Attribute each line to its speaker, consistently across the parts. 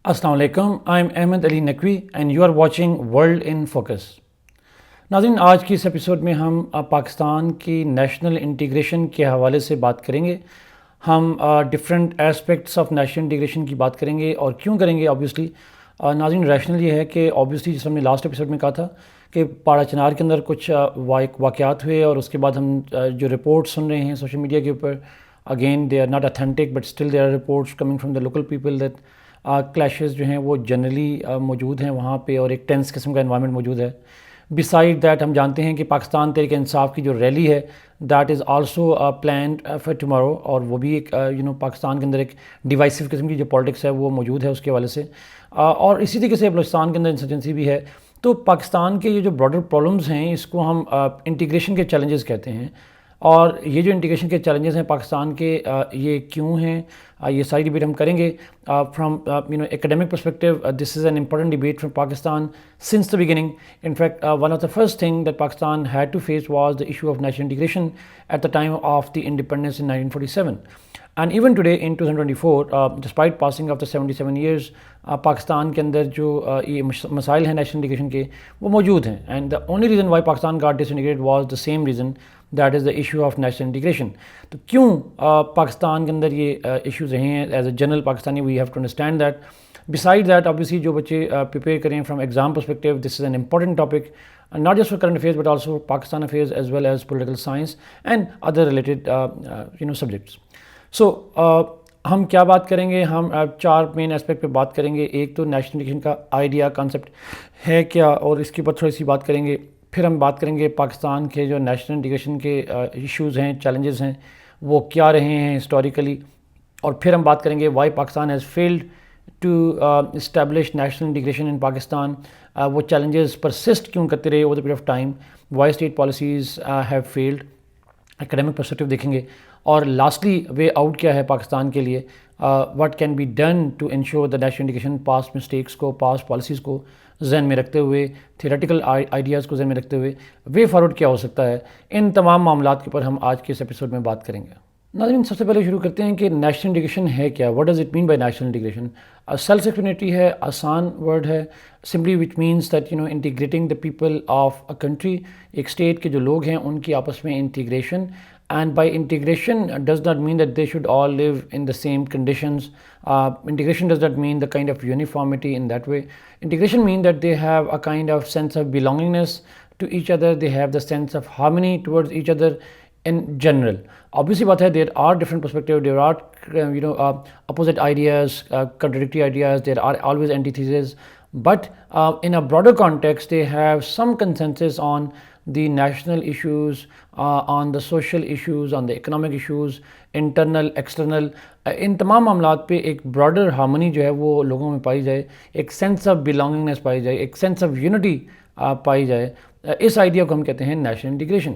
Speaker 1: अस्सलाम वालेकुम, I am Ahmed Ali Naqvi and you are watching world in focus. नाज़रीन, आज की इस एपिसोड में हम पाकिस्तान की नेशनल इंटीग्रेशन के हवाले से बात करेंगे। हम different aspects of national integration की बात करेंगे और क्यों करेंगे। ऑब्वियसली नाज़रीन, रैशनल ये है कि ऑब्वियसली जिस हमने लास्ट एपिसोड में कहा था कि पाड़ा चिनार के अंदर कुछ वाक़यात हुए और उसके बाद हम जो रिपोर्ट सुन रहे हैं सोशल मीडिया के ऊपर, again they are not authentic but still there are reports coming from the local people that clashes जो हैं वो जनरली मौजूद हैं वहाँ पे और एक टेंस किस्म का एनवायरनमेंट मौजूद है। बिसाइड दैट हम जानते हैं कि पाकिस्तान तहरीक इंसाफ की जो रैली है that is also planned for tomorrow, और वो भी एक पाकिस्तान के अंदर एक डिवाइसिव किस्म की जो पॉलिटिक्स है वो मौजूद है उसके हवाले से। और इसी तरीके से बलूचिस्तान के अंदर इंसर्जेंसी भी है। तो पाकिस्तान के ये जो ब्रॉडर प्रॉब्लम्स हैं इसको हम इंटीग्रेशन के चैलेंजेस कहते हैं। और ये जो इंटीग्रेशन के चैलेंजेस हैं पाकिस्तान के, ये क्यों हैं, ये सारी डिबेट हम करेंगे from academic perspective. This is an important debate from Pakistan since the beginning. In fact, one of the first thing that Pakistan had to face was the issue of national integration at the time of the independence in 1947. And even today in 2024, despite passing of the 77 years, Pakistan के अंदर जो ये मसाइल हैं national integration के वो मौजूद हैं। And the only reason why Pakistan got disintegrated was the same reason, that is the issue of national integration. तो क्यों पाकिस्तान के अंदर ये इश्यूज़ रहे हैं, as a general Pakistani we have to understand that. Besides that, obviously जो बच्चे प्रिपेयर करें from exam perspective, this is an important topic, not just for current affairs but also Pakistan affairs as well as political science and other related subjects. So हम क्या बात करेंगे, हम चार main aspect पे बात करेंगे। एक तो नेशनल इंटीग्रेशन का आइडिया कॉन्सेप्ट है क्या, और इसके ऊपर थोड़ी सी बात करेंगे। फिर हम बात करेंगे पाकिस्तान के जो नेशनल इंटीग्रेशन के इश्यूज़ हैं, चैलेंजेस हैं, वो क्या रहे हैं हिस्टोरिकली। और फिर हम बात करेंगे why Pakistan has failed to establish national integration in Pakistan, वो challenges persist क्यों करते रहे over the period of time, why state policies have failed, academic perspective देखेंगे। और lastly way out क्या है पाकिस्तान के लिए, what can be done to ensure the national integration, past mistakes को, past policies को जहन में रखते हुए, theoretical ideas को जहन में रखते हुए way forward क्या हो सकता है। इन तमाम मामलात के ऊपर हम आज के इस एपिसोड में बात करेंगे। नाज़रीन, सबसे पहले शुरू करते हैं कि नेशनल इंटीग्रेशन है क्या, what does it mean by national integration. Self explanatory है, आसान वर्ड है, simply which means that integrating the people of a country, एक स्टेट के जो लोग हैं उनकी आपस में integration. And bye integration does not mean that they should all live in the same conditions. Integration does not mean the kind of uniformity in that way. Integration mean that they have a kind of sense of belongingness to each other, they have the sense of harmony towards each other in general. Obviously बात है, there are different perspectives, there are opposite ideas, contradictory ideas, there are always antitheses, but in a broader context they have some consensus on the national issues, on the social issues, on the economic issues, internal external, इन तमाम मामलात पे एक broader harmony जो है वो लोगों में पाई जाए, एक सेंस ऑफ बिलोंगिंगनेस पाई जाए, एक सेंस ऑफ यूनिटी पाई जाए। इस आइडिया को हम कहते हैं नेशनल इंटीग्रेशन।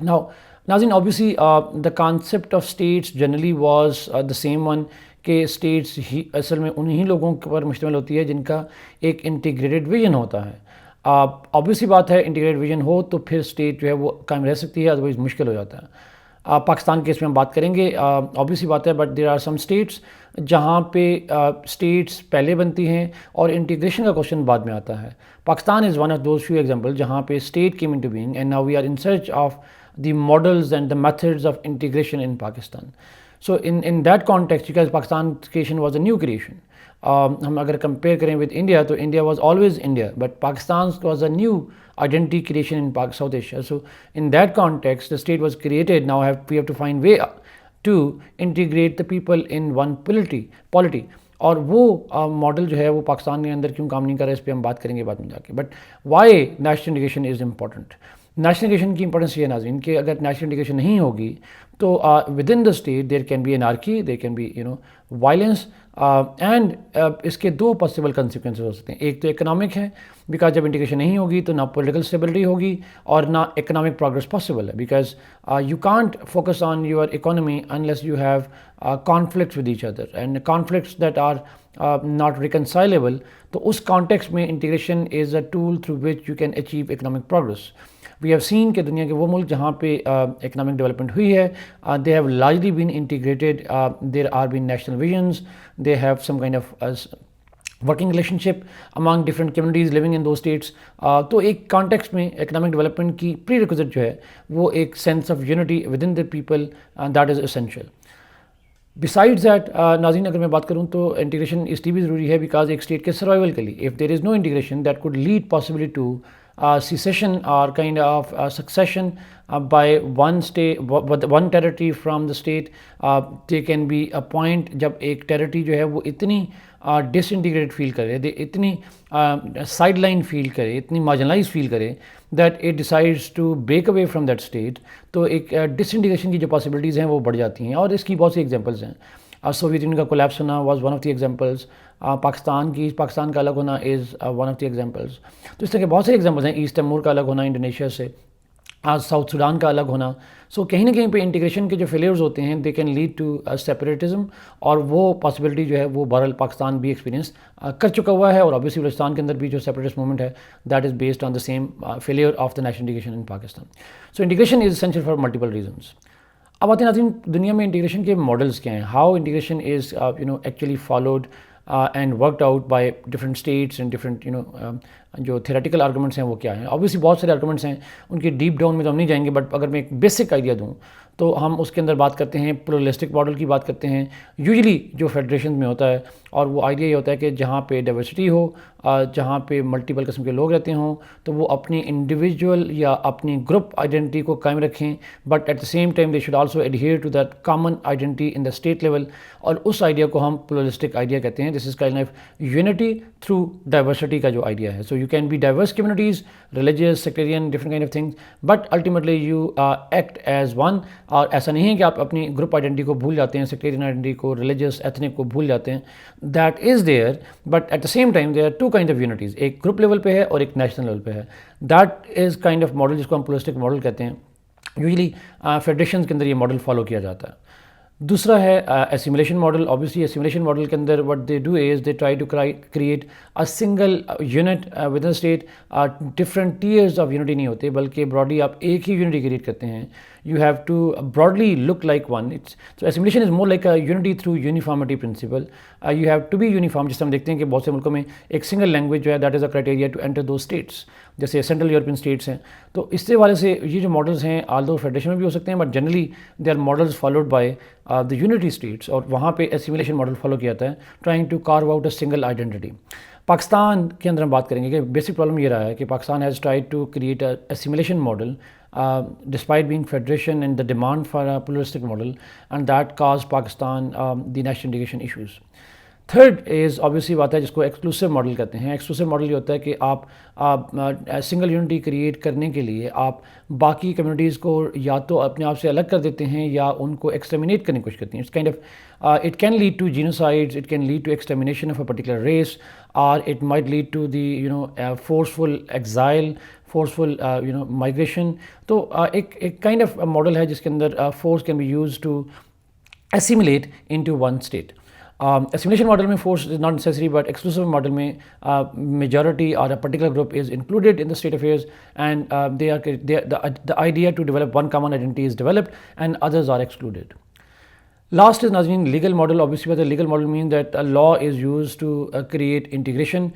Speaker 1: नाउ नाज़रीन, obviously the concept of states generally was the same one, कि स्टेट्स ही असल में उन्हीं लोगों के ऊपर मुश्तमिल होती है जिनका एक इंटीग्रेटेड विजन होता है। ऑब्वियसली बात है, इंटीग्रेटेड विजन हो तो फिर स्टेट जो है वो कायम रह सकती है, अदरवाइज़ मुश्किल हो जाता है। पाकिस्तान केस में हम बात करेंगे, ऑब्वियसली बात है, but there are some states जहाँ पे स्टेट्स पहले बनती हैं और इंटीग्रेशन का क्वेश्चन बाद में आता है। Pakistan is one of those few example जहाँ पे state came into being and now we are in search of the models and the methods of integration in Pakistan. So in that context, because Pakistan creation was a new creation, हम अगर compare करें with India तो India was always India, but Pakistan was a new identity creation in South Asia. So in that context, the state was created. Now we have to find way to integrate the people in one polity. और वो model जो है वो पाकिस्तान के अंदर क्यों काम नहीं कर रहा है, इस पर हम बात करेंगे बाद में जाके। But why national integration is important. National integration की इंपॉर्टेंस ये है नाज़रीन कि अगर नेशनल इंटीग्रेशन नहीं होगी तो within the state there can be anarchy, there can be violence, and इसके दो पॉसिबल कंसिक्वेंसेस हो सकते हैं। एक तो इकोनॉमिक है, बिकॉज जब इंटीग्रेशन नहीं होगी तो ना पॉलिटिकल स्टेबिलिटी होगी और ना इकोनॉमिक प्रोग्रेस पॉसिबल है, because you can't focus on your economy unless you have conflicts with each other and conflicts that are not reconcilable. तो उस कॉन्टेक्स्ट में integration is a tool through which you can achieve economic progress. We have seen कि दुनिया के वो मुल्क जहाँ पे इकोनॉमिक डेवलपमेंट हुई है, they have largely been integrated, there are been national visions, they have some kind of working relationship among different communities living in those states. तो एक कॉन्टेक्स्ट में इकोनॉमिक डेवलपमेंट की प्री रिक्विजिट जो है वो एक sense of unity within the people, that is essential. Besides that नाज़रीन, अगर मैं बात करूँ तो इंटीग्रेशन इसलिए भी ज़रूरी है बिकॉज एक स्टेट के सर्वाइवल के लिए if there is no integration that could lead possibly to secession or kind of succession by one territory from the state. There can be a point जब एक टेरिटरी जो है वो इतनी डिसइंटीग्रेटेड फील करे, इतनी साइडलाइन फील करे, इतनी मार्जिनलाइज फील करे that it decides to break away from that state. तो एक डिसइंटीग्रेशन की जो पॉसिबिलिटीज़ हैं वो बढ़ जाती हैं और इसकी बहुत सी एग्जांपल्स हैं। सोवियत यूनियन का कोलैप्स होना was one of the examples. Pakistan का अलग होना is one of the examples. तो इस तरह के बहुत सारे एग्जांपल्स हैं। ईस्ट तिमोर का अलग होना इंडोनेशिया से, आज साउथ सूडान का अलग होना। सो कहीं ना कहीं पे इंटीग्रेशन के जो फेलियर्स होते हैं they can lead to separatism, और वो पॉसिबिलिटी जो है वो बहरहाल पाकिस्तान भी एक्सपीरियंस कर चुका हुआ है। और ऑब्वियसली बलूचिस्तान के अंदर भी जो सेपरेटिस्ट मूवमेंट है that is based on the same failure of the national integration in Pakistan. So integration is essential for multiple reasons. अब आते हैं दुनिया में इंटीग्रेशन के मॉडल्स क्या हैं, how integration is actually followed and worked out by different states and different जो theoretical arguments हैं वो क्या हैं। ऑब्वियसली बहुत सारे आर्गूमेंट्स हैं, उनकी डीप डाउन में तो हम नहीं जाएंगे, बट अगर मैं एक बेसिक आइडिया दूँ तो हम उसके अंदर बात करते हैं प्लूरलिस्टिक मॉडल की बात करते हैं। यूजुअली जो फेडरेशन में होता है और वो आइडिया ये होता है कि जहाँ पे डाइवर्सिटी हो, जहाँ पे मल्टीपल किस्म के लोग रहते हों, तो वो अपनी इंडिविजुअल या अपनी ग्रुप आइडेंटिटी को कायम रखें, but at the same time they should also adhere to that common identity in the state level. और उस आइडिया को हम प्लूरलिस्टिक आइडिया कहते हैं। This is kind of unity through diversity का जो आइडिया है। So you can be diverse communities, religious, sectarian, different kind of things, but ultimately you act as one. और ऐसा नहीं है कि आप अपनी ग्रुप आइडेंटिटी को भूल जाते हैं, सेक्टेरियन आइडेंटिटी को, रिलीजियस, एथनिक को भूल जाते हैं। That is there, but at the same time there are two kind of unities, एक ग्रुप लेवल पे है और एक नेशनल लेवल पे है। That is kind of model जिसको हम प्लूरलिस्टिक मॉडल कहते हैं। यूजुअली फेडरेशन के अंदर ये मॉडल फॉलो किया जाता है। दूसरा है assimilation model. Obviously assimilation model के अंदर what they do is they try to create a single unit within state. Different tiers of unity नहीं होते, बल्कि ब्रॉडली आप एक ही यूनिटी क्रिएट करते हैं। you have to broadly look like one. So assimilation is more like a unity through uniformity principle. You have to be uniform, जिससे हम देखते हैं कि बहुत से मुल्कों में एक सिंगल लैंग्वेज जो है that is a criteria to enter those states, जैसे सेंट्रल यूरोपियन स्टेट्स हैं। तो इससे वाले से ये जो मॉडल्स हैं आल्दो फेडरेशन में भी हो सकते हैं, but generally they are models followed by the unity states, और वहाँ पे एसिमिलेशन मॉडल फॉलो किया जाता है, trying to carve out a single identity. Pakistan के अंदर हम बात करेंगे कि बेसिक प्रॉब्लम ये रहा है कि Pakistan has tried to create a assimilation model despite being federation and the demand for a pluralistic model, and that caused Pakistan the national integration issues. Third is obviously बात है जिसको एक्सक्लूसिव मॉडल कहते हैं। Exclusive model ये होता है कि आप सिंगल यूनिटी क्रिएट करने के लिए आप बाकी कम्युनिटीज़ को या तो अपने आप से अलग कर देते हैं या उनको एक्सटर्मिनेट करने की कोशिश करते हैं। It's kind of it can lead to genocides, it can lead to extermination of a particular race, और it might lead to the forceful exile, forceful migration. तो एक काइंड ऑफ मॉडल है जिसके अंदर force can be use to assimilate into one state. Assimilation model में force is not necessary, but exclusive model में majority or a particular group is included in the state affairs, and the idea to develop one common identity is developed and others are excluded. Last is Nazreen legal model. Obviously, the legal model means that a law is used to create integration.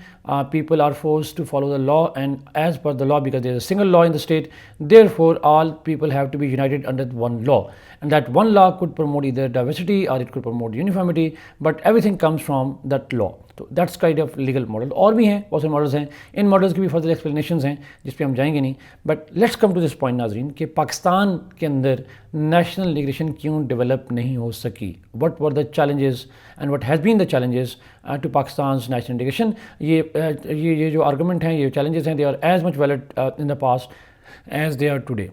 Speaker 1: People are forced to follow the law, and as per the law, because there is a single law in the state, therefore all people have to be united under one law. And that one law could promote either diversity or it could promote uniformity, but everything comes from that law. तो that's kind of legal model. और भी हैं बहुत सारे models हैं, इन models की भी further explanations हैं जिस पे हम जाएंगे नहीं, but let's come to this point नाजरीन कि पाकिस्तान के अंदर नेशनल इंटीग्रेशन क्यों डेवलप नहीं हो सकी, what were the challenges and what has been the challenges to Pakistan national integration. ये जो आर्गूमेंट हैं, ये चैलेंजेस हैं, they are as much valid in the past as they are today.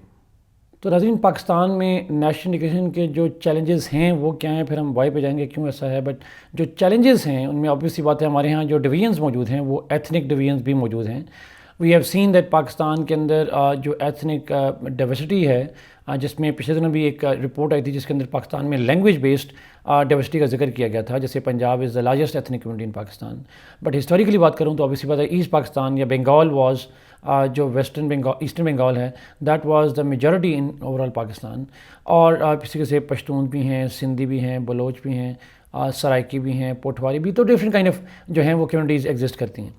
Speaker 1: तो नाज़रीन पाकिस्तान में नेशनल इंटीग्रेशन के जो चैलेंजेस हैं वो क्या हैं, फिर हम वाई पे जाएंगे क्यों ऐसा है। बट जो चैलेंजेस हैं उनमें ऑब्वियसली बात है हमारे यहाँ जो डिवीजन्स मौजूद हैं वो एथनिक डिवीजन्स भी मौजूद हैं। We have seen that Pakistan के अंदर जो एथनिक डाइवर्सिटी है, जिसमें पिछले दिनों भी एक रिपोर्ट आई थी जिसके अंदर पाकिस्तान में लैंग्वेज बेस्ड डाइवर्सिटी का जिक्र किया गया था, जैसे Punjab is the largest ethnic community in Pakistan. But historically बात करूँ तो ऑब्वियसली बात है ईस्ट पाकिस्तान या बंगाल वाज जो वेस्टर्न बंगाल ईस्टर्न बंगाल है that was the majority in overall Pakistan. और किसी से पश्तून भी हैं, सिंधी भी हैं, बलोच भी हैं, सराइकी भी हैं, पोठवारी भी, तो डिफरेंट काइंड ऑफ जो हैं वो कम्युनिटीज़ एग्जिस्ट करती हैं।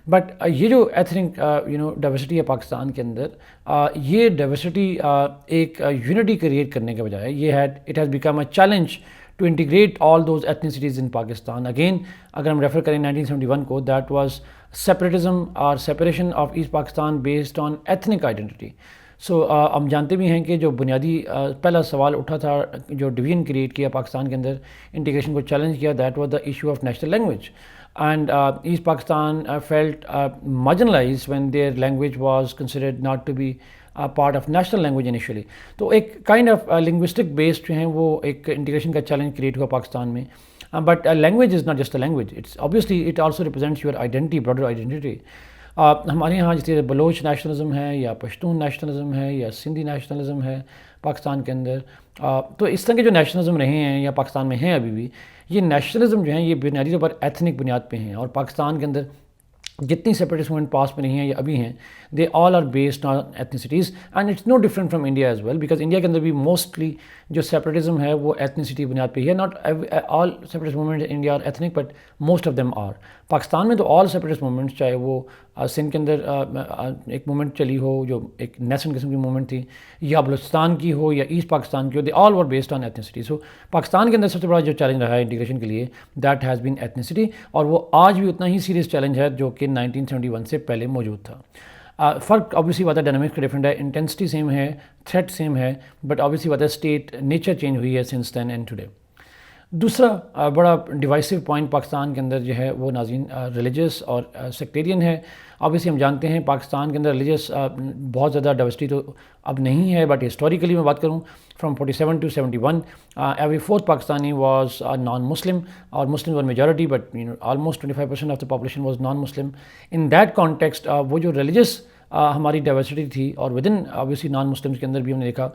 Speaker 1: बट ये जो एथनिक डाइवर्सिटी है पाकिस्तान के अंदर, ये डाइवर्सिटी एक यूनिटी क्रिएट करने के बजाय it has become a challenge to integrate all those ethnicities in Pakistan. Again अगर हम रेफर करें 1971 को, दैट वाज सेपरेटिज्म और separation of east Pakistan based on ethnic identity. So हम जानते भी हैं कि जो बुनियादी पहला सवाल उठा था, जो डिवीजन क्रिएट किया पाकिस्तान के अंदर, इंटीग्रेशन को चैलेंज किया, that was the issue of national language. And East Pakistan felt marginalized when their language was considered not to be a part of national language initially. तो एक kind of linguistic based जो हैं वो एक integration का challenge create हुआ पाकिस्तान में। But language is not just a language. It's obviously it also represents your identity, broader identity. हमारे यहाँ जैसे बलोच नेशनलिज्म है या पश्तून नेशनलिज्म है या सिंधी नेशनलिज्म है पाकिस्तान के अंदर, तो इस तरह के जो नेशनलिज्म रहे हैं या पाकिस्तान में हैं अभी भी, ये नेशनलिज्म जो हैं ये बुनियादी तौर पर एथनिक बुनियाद पे हैं। और पाकिस्तान के अंदर जितनी सेपरेटिस्ट मूवमेंट पास में नहीं है या अभी हैं, they all are based on ethnicities and it's no different from India as well, because India के अंदर भी मोस्टली जो सेपरेटिज्म है वो एथनिसिटी बुनियाद पे ही है। Not all separatist movement in India are ethnic, but most of them are. Pakistan में तो ऑल सेपरेटिस्ट मूवमेंट्स, चाहे वो सिंध के अंदर एक मूवमेंट चली हो जो एक नेशन किस्म की मूवमेंट थी, या बलूचिस्तान की हो या ईस्ट पाकिस्तान की हो, they all were based on ethnicity. So Pakistan के अंदर सबसे बड़ा जो चैलेंज रहा है इंटीग्रेशन के लिए, दैट हैज़ बीन एथनिसिटी, और वो आज भी उतना ही सीरियस चैलेंज है जो कि 1971 से पहले मौजूद था। फ़र्क ऑब्वियसली बात है, डायनामिक्स का डिफरेंट है, इंटेंसिटी सेम है, थ्रेट सेम है, बट ऑब्वियसली बात है स्टेट नेचर चेंज हुई है सिंस देन एंड टुडे। दूसरा बड़ा डिवाइसिव पॉइंट पाकिस्तान के अंदर जो है वो नाज़रीन रिलीजियस और सेक्टेरियन है। ऑब्वियसली हम जानते हैं पाकिस्तान के अंदर रिलीजियस बहुत ज़्यादा डाइवर्सिटी तो अब नहीं है, बट हिस्टोरिकली मैं बात करूँ from 47 to 71 every fourth Pakistani was non Muslim, और Muslim were majority, but almost 25% of the population was non Muslim. In that context वो जो रिलीजियस हमारी डाइवर्सिटी थी, और within obviously non Muslims के अंदर भी हमने देखा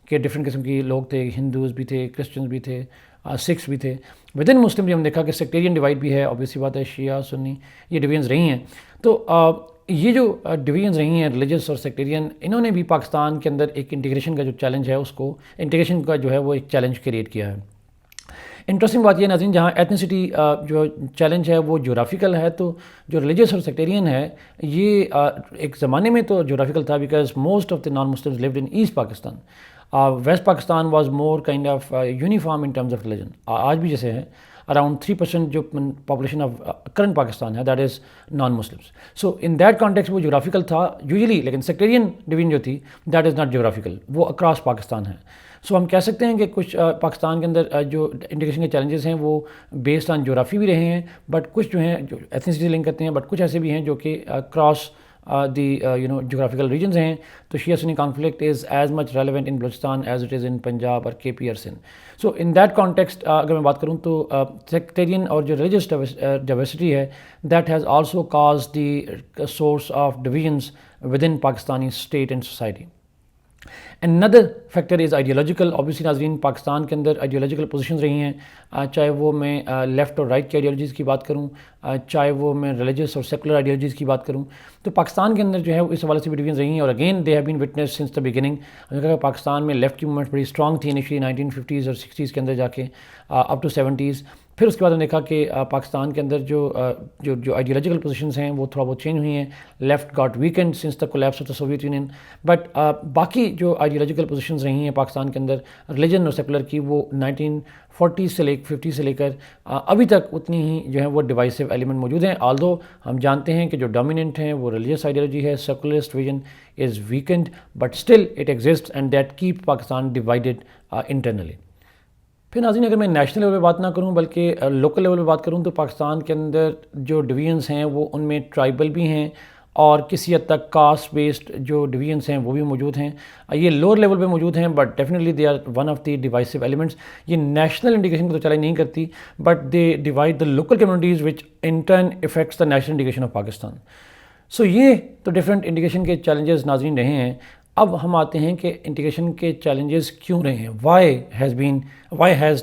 Speaker 1: कि डिफरेंट किस्म के लोग थे, हिंदूज़ भी थे, क्रिश्चियंस भी थे, सिख्स भी थे। विद इन मुस्लिम भी हम देखा कि सेक्टेरियन डिवाइड भी है, ऑब्वियसली बात है शिया सुन्नी ये डिवीजन्स रही हैं। तो ये जो डिवीजन्स रही हैं रिलीजियस और सेक्टेरियन, इन्होंने भी पाकिस्तान के अंदर एक इंटीग्रेशन का जो चैलेंज है, उसको इंटीग्रेशन का जो है वो एक चैलेंज क्रिएट किया है। इंटरेस्टिंग बात यह नाज़रीन, जहाँ एथनिसिटी जो चैलेंज है वो जोग्राफिकल है, तो जो रिलीजियस और सेक्टेरियन है ये एक ज़माने में तो जोग्राफिकल था, because most of the non Muslims lived in East Pakistan. West Pakistan was more kind of uniform in terms of religion. आज भी जैसे है अराउंड 3% जो पॉपुलेशन ऑफ करंट पाकिस्तान है, that is non Muslims. So in that context वो geographical था usually, लेकिन sectarian division जो थी दैट इज़ नॉट जोग्राफिकल, वो अक्रॉस पाकिस्तान है। सो हम कह सकते हैं कि कुछ पाकिस्तान के अंदर जो इंटीग्रेशन के चैलेंजेस हैं वो बेस्ड ऑन जोग्राफी भी रहे हैं, बट कुछ जो हैं जो एथनिसिटी लिंक करते हैं, बट कुछ ऐसे भी हैं जो कि क्रॉस the geographical regions हैं। तो Shia Sunni conflict is as much relevant in Balochistan as it is in Punjab और KP और Sindh. So in that context अगर मैं बात करूँ तो सेक्टेरियन और जो रिलीजियस डाइवर्सिटी है, that has also cause the source of divisions within Pakistani state and society. Another factor is ideological. Obviously नाज़रीन पाकिस्तान के अंदर आइडियोलॉजिकल पोजीशंस रही हैं, चाहे वो मैं लेफ़्ट और राइट की आइडियोलॉजीज़ की बात करूँ, चाहे वो मैं रिलीजियस और सेकुलर आइडियोलॉजीज़ की बात करूँ, तो पाकिस्तान के अंदर जो है इस हवाले से भी डिवीजन रही हैं। और again they have been witness since the beginning. Pakistan में लेफ़्ट की मूवमेंट बड़ी स्ट्रॉन्ग थी इनिशियली 1950s और 60s के अंदर जाके अप टू 70s। फिर उसके बाद हमने देखा कि पाकिस्तान के अंदर जो आइडियोलॉजिकल पोजीशंस हैं वो थोड़ा बहुत चेंज हुई हैं। Left got weekend since the collapse of the Soviet union, but बाकी जो आइडियोलॉजिकल पोजीशंस रही हैं पाकिस्तान के अंदर रिलीजन और सेकुलर की, वो 1940 से 50 से लेकर अभी तक उतनी ही जो है वो डिवाइसिव एलिमेंट मौजूद हैं। ऑल्दो हम जानते हैं कि जो डोमिनेंट हैं वो रिलीजियस आइडियोलॉजी है, secularist vision is weekend, but still it exist and that keep Pakistan divided internally. फिर नाज़रीन अगर मैं नेशनल लेवल पे बात ना करूं बल्कि लोकल लेवल पे बात करूं, तो पाकिस्तान के अंदर जो डिवीजन्स हैं वो उनमें ट्राइबल भी हैं और किसी हद तक कास्ट बेस्ड जो डिवीजन्स हैं वो भी मौजूद हैं। ये लोअर लेवल पे मौजूद हैं, but definitely they are one of the divisive elements. ये नेशनल इंटीग्रेशन को तो चैलेंज नहीं करती, but they divide the local communities which in turn effects the national integration of Pakistan. So ये तो डिफरेंट इंटीग्रेशन के चैलेंजेस नाज़रीन रहे हैं। अब हम आते हैं कि इंटीग्रेशन के चैलेंजेस क्यों रहे हैं, why has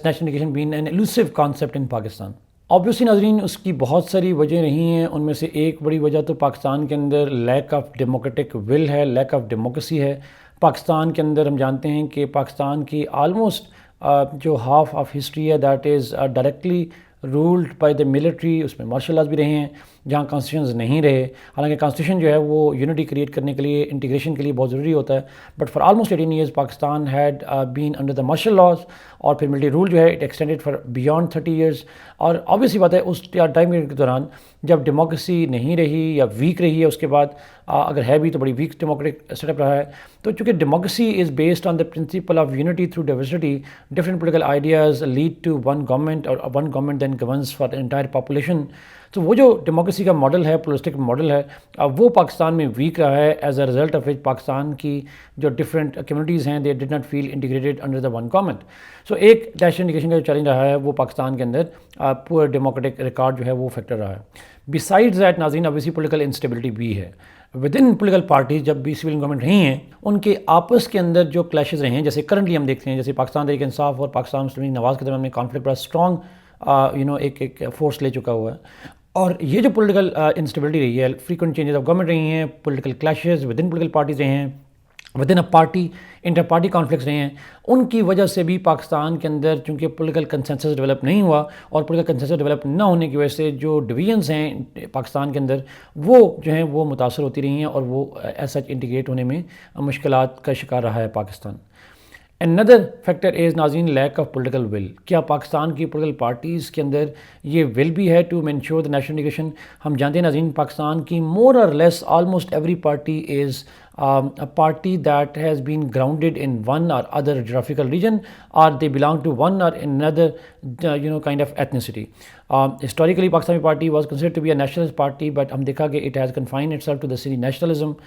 Speaker 1: national integration been an elusive concept in Pakistan. Obviously नाज़रीन उसकी बहुत सारी वजह रही हैं, उनमें से एक बड़ी वजह तो पाकिस्तान के अंदर लैक ऑफ डेमोक्रेटिक विल है, लैक ऑफ डेमोक्रेसी है। पाकिस्तान के अंदर हम जानते हैं कि पाकिस्तान की आलमोस्ट जो हाफ ऑफ हिस्ट्री है that is directly ruled by the military, उसमें मार्शल लॉज भी रहे हैं, जहाँ कॉन्स्टिट्यूशंस नहीं रहे। हालांकि कॉन्स्टिट्यूशन जो है वो यूनिटी क्रिएट करने के लिए, इंटीग्रेशन के लिए बहुत ज़रूरी होता है, but for almost 18 years Pakistan had been under the martial laws, और फिर मिलिट्री रूल जो है it extended for beyond 30 years. और ऑब्वियसली बात है उस टाइम पीरियड के दौरान जब डेमोक्रेसी नहीं रही या वीक रही है, उसके बाद अगर है भी तो बड़ी वीक डेमोक्रेटिक सेटअप रहा है। तो चूँकि democracy is based on the principle of unity through diversity, different political ideas lead to one government, और one government then governs for the entire population. तो वो जो डेमोक्रेसी का मॉडल है, प्लूरलिस्टिक मॉडल है, वो पाकिस्तान में वीक रहा है, as a result of which Pakistan की जो डिफरेंट कम्युनिटीज़ हैं they did not feel integrated under the one government. So एक नेशनल इंटीग्रेशन का जो चैलेंज रहा है वो पाकिस्तान के अंदर पूरा डेमोक्रेटिक रिकॉर्ड जो है वो फैक्टर रहा है। बिसाइड्स दैट नाज़रीन ऑब्वियसली पॉलिटिकल इंस्टेबिलिटी भी है। विद इन पोलिटिकल पार्टीज जब भी सिविल गवर्नमेंट रही हैं उनके आपस के अंदर जो क्लैशेज रहे हैं, जैसे करंटली हम देखते हैं जैसे पाकिस्तान तहरीक इंसाफ और पाकिस्तान मुस्लिम लीग नवाज़ के दरमियान में कॉन्फ्लिक्ट बड़ा स्ट्रॉन्ग एक फोर्स ले चुका हुआ है। और ये जो पॉलिटिकल इंस्टेबिलिटी रही है, फ्रीक्वेंट चेंजेस ऑफ गवर्नमेंट रही हैं, political clashes with in political parties रहे हैं, with in a party inter party conflicts रहे हैं, उनकी वजह से भी पाकिस्तान के अंदर चूँकि पॉलिटिकल कंसेंसस डेवलप नहीं हुआ, और पॉलिटिकल कंसेंसस डेवलप ना होने की वजह से जो डिवीजन्स हैं पाकिस्तान के अंदर वो जो हैं वो मुतासर होती रही हैं, और वो एज सच इंटीग्रेट होने में मुश्किलात का शिकार रहा है पाकिस्तान। Another फैक्टर इज़ नाज़रीन लैक ऑफ पोलिटिकल विल। क्या पाकिस्तान की पोलिटिकल पार्टीज़ के अंदर ये विल भी है टू मेंश्योर द नेशनल इंटीग्रेशन? हम जानते हैं नाज़रीन पाकिस्तान की मोर और less almost every party is a party that has been grounded in one or other geographical region, or they belong to one or another kind of ethnicity. Historically Pakistani party was considered to be a nationalist party, but हम देखा कि it has confined itself to the Sindhi nationalism,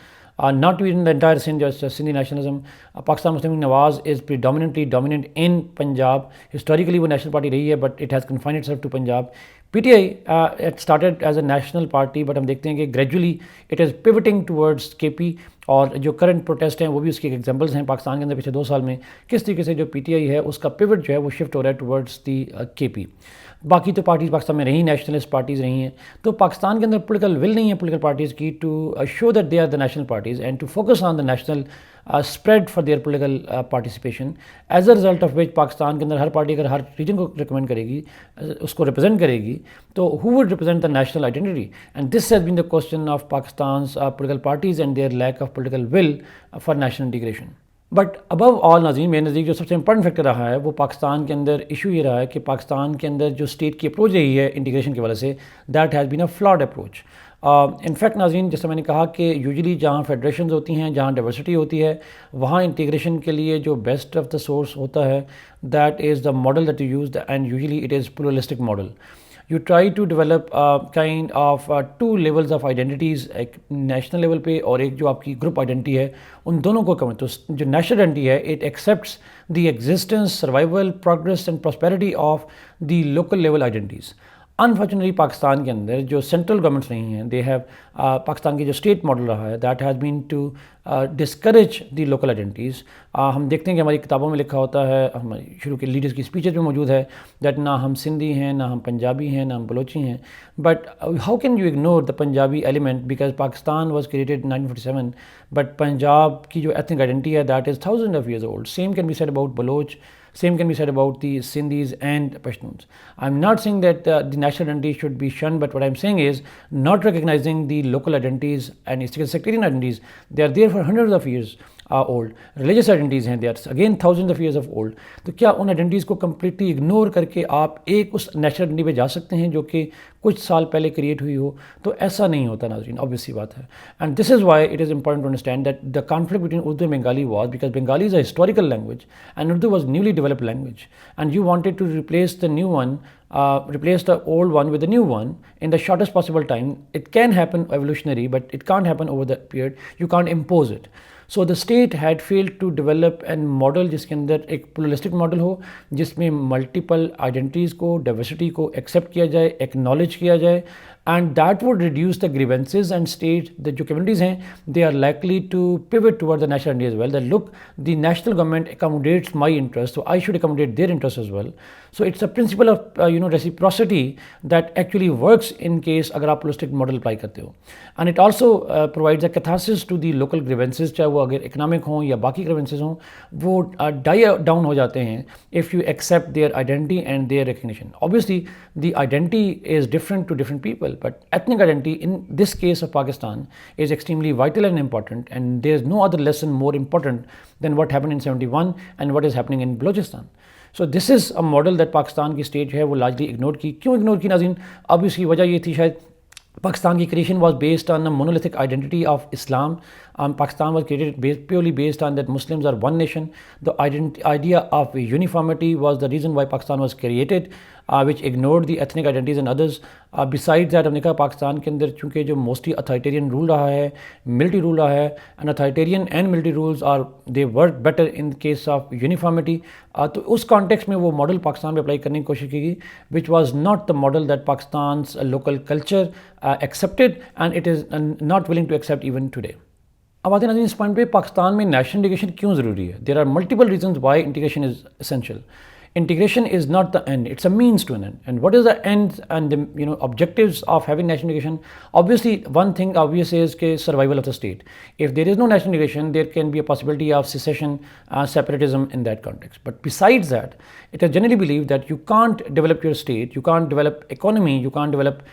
Speaker 1: not even the entire Sindh, just Sindhi nationalism. Pakistan Muslim League Nawaz is predominantly dominant in Punjab. Historically वो national party रही है, but it has confined itself to Punjab. PTI it started as a national party, but हम देखते हैं कि gradually it is pivoting towards KP, और जो current protest हैं वो भी उसके एग्जांपल्स हैं पाकिस्तान के अंदर पिछले 2 साल में किस तरीके से जो PTI है उसका पिवट जो है वो शिफ्ट हो रहा है टुवर्ड्स दी KP। बाकी तो पार्टीज़ पाकिस्तान में रही, नेशनलिस्ट पार्टीज़ रही हैं, तो पाकिस्तान के अंदर पॉलिटिकल विल नहीं है पॉलिटिकल पार्टीज़ की to show that they are the national parties and to focus on the national spread for their political participation. As a result of which Pakistan के अंदर हर पार्टी अगर हर रीजन को रिकमेंड करेगी, उसको represent करेगी, तो who would represent the national identity? And this has been the question of Pakistan's political parties and their lack of political will for national integration. But above all नाज़रीन मेरे नज़दीक जो सबसे इंपॉर्टेंट फैक्टर रहा है वो पाकिस्तान के अंदर इशू ये रहा है कि पाकिस्तान के अंदर जो स्टेट की अप्रोच रही है इंटीग्रेशन की वजह से, that has been a flawed approach. In fact नाज़रीन जैसे मैंने कहा कि यूजुअली जहाँ फेडरेशन होती हैं, जहाँ डाइवर्सिटी होती है, वहाँ इंटीग्रेशन के लिए जो बेस्ट ऑफ द सोर्स होता है that is the model that you use, and usually it is pluralistic model. You try to develop kind of 2 levels of identities, एक नेशनल लेवल पे और एक जो आपकी ग्रुप आइडेंटिटी है, उन दोनों को कवर। तो जो नेशनल आइडेंटिटी है it accepts the existence, survival, progress and prosperity of the local level identities. Unfortunately Pakistan के अंदर जो सेंट्रल गवर्नमेंट्स रही हैं, दे हैव पाकिस्तान की जो स्टेट मॉडल रहा है that has been to discourage the local identities. हम देखते हैं कि हमारी किताबों में लिखा होता है, हमारी शुरू के लीडर्स की स्पीचेज में मौजूद है दैट ना हम सिंधी हैं, ना हम पंजाबी हैं, ना हम बलोची हैं। But how can you ignore the Punjabi element, because Pakistan was created 1947, but Punjab की जो एथनिक आइडेंटिटी है that is thousand of years old. Same can be said about Baloch, same can be said about the Sindhis and Pashtuns. I'm not saying that the national identity should be shunned, but what I'm saying is not recognizing the local identities and sectarian identities. They are there for hundreds of years old. Religious identities हैं, they are again thousands of years of old. तो क्या उन identities को completely ignore करके आप एक उस national identity पे जा सकते हैं जो कि कुछ साल पहले क्रिएट हुई हो? तो ऐसा नहीं होता नाज़रीन, ऑब्वियस सी बात है। And this is why it is important to understand that the conflict between Urdu and Bengali was because Bengali is a historical language and Urdu was newly developed language, and you wanted to replace the new one, replace the old one with the new one in the shortest possible time. It can happen evolutionary, but it can't happen over the period. You can't impose it. So the state had failed to develop a model जिसके अंदर एक pluralistic model हो, जिसमें multiple identities को, diversity को accept किया जाए, acknowledge किया जाए, and that would reduce the grievances and state the जो communities हैं they are likely to pivot toward the national identity as well, that look, the national government accommodates my interest, so I should accommodate their interests as well. So it's a principle of reciprocity that actually works in case अगर आप pluralistic model apply करते हो, and it also provides a catharsis to the local grievances, चाहे वो अगर economic हों या बाकी grievances हों, वो die down हो जाते हैं if you accept their identity and their recognition. Obviously the identity is different to different people, but ethnic identity in this case of Pakistan is extremely vital and important, and there is no other lesson more important than what happened in 71 and what is happening in Balochistan. So this is a model that Pakistan की state है वो largely ignored की. क्यों ignore की नाज़रीन? अब इसकी वजह ये थी शायद Pakistan की creation was based on a monolithic identity of Islam. Pakistan was created purely based on that Muslims are one nation. The idea of uniformity was the reason why Pakistan was created, which ignored the ethnic identities and others. Besides that, हमने कहा पाकिस्तान के अंदर चूँकि जो mostly authoritarian rule रहा है, military rule रहा है, and authoritarian and military rules they work better in the case of uniformity. तो उस context में वो model पाकिस्तान में apply करने की कोशिश की गई, which was not the model that Pakistan's local culture accepted, and it is not willing to accept even today. अब आते हैं इस पॉइंट पे पाकिस्तान में नेशनल इंटीग्रेशन क्यों ज़रूरी है. There are multiple reasons why integration is essential. Integration is not the end, it's a means to an end. And what is the end and the objectives of having national integration? Obviously, one thing obvious is survival of the state. If there is no national integration, there can be a possibility of secession, separatism in that context. But besides that, it is generally believed that you can't develop your state, you can't develop economy, you can't develop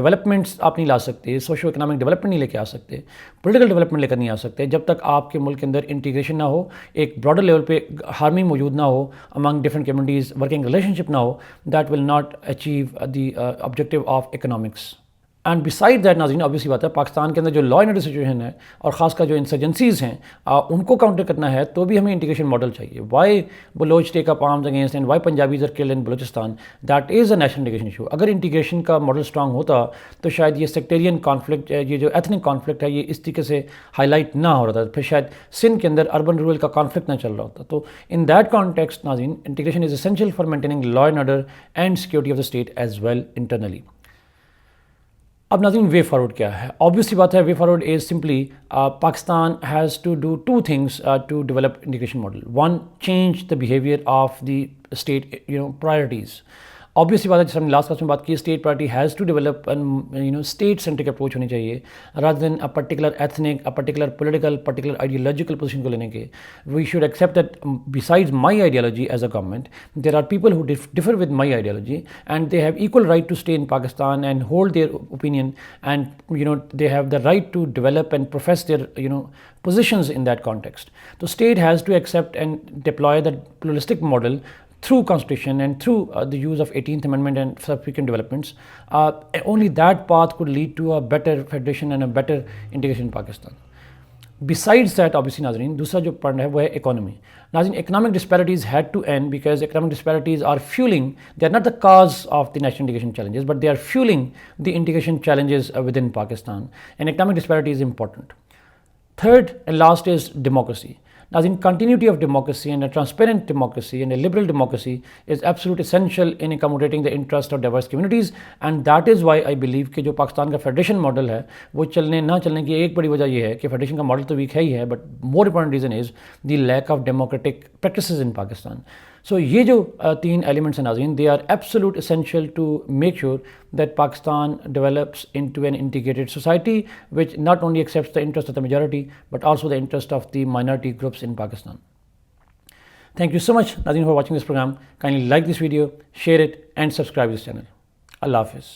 Speaker 1: developments आप नहीं ला सकते, socio economic development नहीं लेके आ सकते, political development लेकर नहीं आ सकते जब तक आपके मुल्क के अंदर इंटीग्रेशन ना हो, एक ब्रॉडर लेवल पे हार्मनी मौजूद ना हो, among different communities, working relationship now, that will not achieve the objective of economics. And beside that नाज़रीन ऑब्वियसली बात है पाकिस्तान के अंदर जो लॉ एंड ऑर्डर सिचुएशन है और ख़ासकर जो इंसर्जेंसीज़ हैं उनको काउंटर करना है तो भी हमें इंटीग्रेशन मॉडल चाहिए. Why Baloch take up arms against and why Punjabis are killed in Balochistan, that is a national integration issue. अगर इंटीग्रेशन का मॉडल स्ट्रांग होता तो शायद ये सेक्टेरियन कॉन्फ्लिक्ट, ये जो एथनिक कॉन्फ्लिक्ट है, ये इस तरीके से हाईलाइट ना हो रहा था, फिर शायद सिंध के अंदर अर्बन रूरल का कॉन्फ्लिक्ट ना चल रहा होता. तो इन दैट कॉन्टेक्स्ट नाज़रीन integration is essential for maintaining law and order and security of the state as well internally. अब नाज़रीन वे फॉरवर्ड क्या है? ऑब्वियसली बात है, way forward is simply Pakistan has to do two things to develop integration model. One, change the behaviour of the state priorities. Obviously बात है, जैसे हमने लास्ट क्लास में बात की, state priority has to develop state centric approach होनी चाहिए rather than a particular ethnic, a particular political, particular ideological position को लेने के. We should accept that besides my ideology as a government there are people who differ with my ideology and they have equal right to stay in Pakistan and hold their opinion and they have the right to develop and profess their positions in that context. The state has to accept and deploy the pluralistic model through constitution and through the use of 18th amendment and subsequent developments. Only that path could lead to a better federation and a better integration in Pakistan. Besides that, obviously नाज़रीन दूसरा जो point है वो है economy. नाज़रीन economic disparities had to end because economic disparities are fueling, they are not the cause of the national integration challenges, but they are fueling the integration challenges within Pakistan, and economic disparity is important. Third and last is democracy. Now, in continuity of democracy and a transparent democracy and a liberal democracy is absolutely essential in accommodating the interest of diverse communities, and that is why I believe कि जो पाकिस्तान का federation model है वो चलने ना चलने की एक बड़ी वजह ये है कि फेडरेशन का मॉडल तो वीक है ही है, but more important reason is the lack of democratic practices in Pakistan. So ये जो तीन एलिमेंट्स हैं नाज़रीन, they are absolute essential to make sure that Pakistan develops into an integrated society which not only accepts the interest of the majority but also the interest of the minority groups in Pakistan. Thank you so much, Nazeen, for watching this program. Kindly like this video, share it and subscribe to this channel. Allah Hafiz.